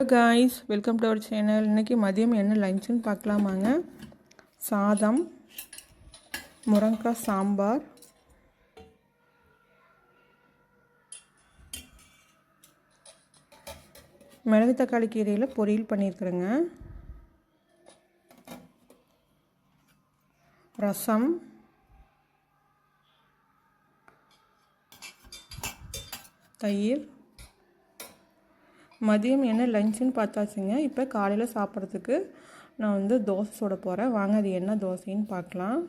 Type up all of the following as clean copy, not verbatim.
Hello guys, welcome to our channel. இன்னைக்கு மதியம் என்ன லஞ்ச்னு பார்க்கலாமாங்க. சாதம், முருங்கைக்காய் சாம்பார், மிளகு தக்காளி கீரையில் பொரியல் பண்ணியிருக்கிறேங்க. ரசம், தயிர். மதியம் என்ன லஞ்சுன்னு பார்த்தாச்சுங்க. இப்போ காலையில் சாப்பிட்றதுக்கு நான் தோசை சுட போகிறேன். வாங்க அது என்ன தோசைன்னு பார்க்கலாம்.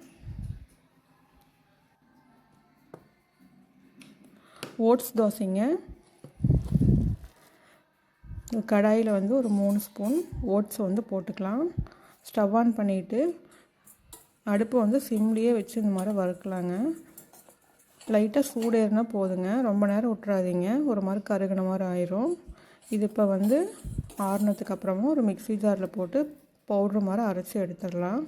ஓட்ஸ் தோசைங்க. கடாயில் ஒரு 3 ஸ்பூன் ஓட்ஸ் போட்டுக்கலாம். ஸ்டவ் ஆன் பண்ணிவிட்டு அடுப்பு சிம்லேயே வச்சு இந்த மாதிரி வறுக்கலாங்க. லைட்டாக சூடேறினா போதுங்க, ரொம்ப நேரம் விட்டுறாதீங்க, ஒரு மாதிரி கருகின மாதிரி ஆயிரும். இது இப்போ ஆறுனதுக்கு அப்புறமா ஒரு மிக்ஸி ஜாரில் போட்டு பவுட்ரு மாதிரி அரைச்சி எடுத்துடலாம்.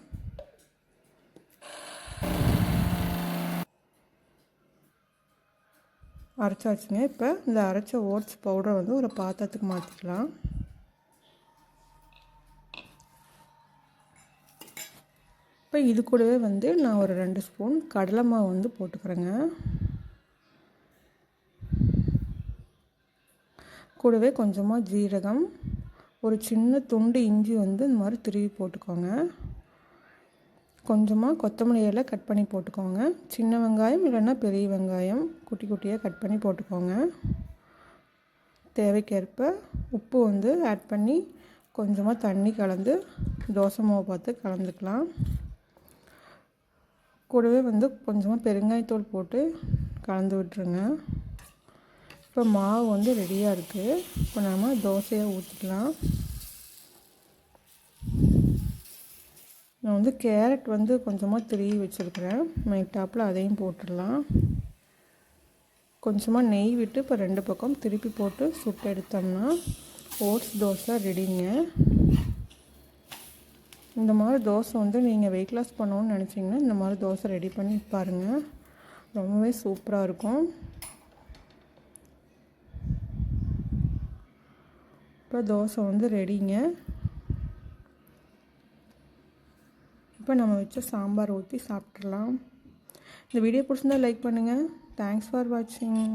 அரைச்சாச்சுங்க. இப்போ இந்த அரைச்ச ஓட்ஸ் பவுடரை ஒரு பாத்திரத்துக்கு மாற்றிக்கலாம். இப்போ இது கூடவே நான் ஒரு 2 ஸ்பூன் கடலை மாவு போட்டுக்கிறேங்க. கூடவே கொஞ்சமாக ஜீரகம், ஒரு சின்ன துண்டு இஞ்சி இந்த மாதிரி திருவி போட்டுக்கோங்க. கொஞ்சமாக கொத்தமல்லி இலை கட் பண்ணி போட்டுக்கோங்க. சின்ன வெங்காயம் இல்லைன்னா பெரிய வெங்காயம் குட்டி குட்டியாக கட் பண்ணி போட்டுக்கோங்க. தேவைக்கேற்ப உப்பு ஆட் பண்ணி கொஞ்சமாக தண்ணி கலந்து தோசை மாவு பார்த்து கலந்துக்கலாம். கூடவே கொஞ்சமாக பெருங்காயத்தூள் போட்டு கலந்து விட்டுருங்க. இப்போ மாவு ரெடியாக இருக்குது. இப்போ நம்ம தோசையை ஊற்றிக்கலாம். நான் கேரட் கொஞ்சமாக திருவி வச்சுருக்கிறேன். மைட்டாப்பில் அதையும் போட்டுடலாம். கொஞ்சமாக நெய் விட்டு இப்போ 2 பக்கம் திருப்பி போட்டு சுட்டு எடுத்தோம்னா ஓட்ஸ் தோசை ரெடிங்க. இந்த மாதிரி தோசை நீங்கள் வெயிட் லாஸ் பண்ணணுன்னு நினச்சிங்கன்னா இந்த மாதிரி தோசை ரெடி பண்ணி பாருங்கள். ரொம்பவே சூப்பராக இருக்கும். இப்போ தோசை ரெடிங்க. இப்போ நம்ம வச்ச சாம்பார் ஊற்றி சாப்பிட்றலாம். இந்த வீடியோ பிடிச்சிருந்தா லைக் பண்ணுங்கள். தேங்க்ஸ் ஃபார் வாட்சிங்.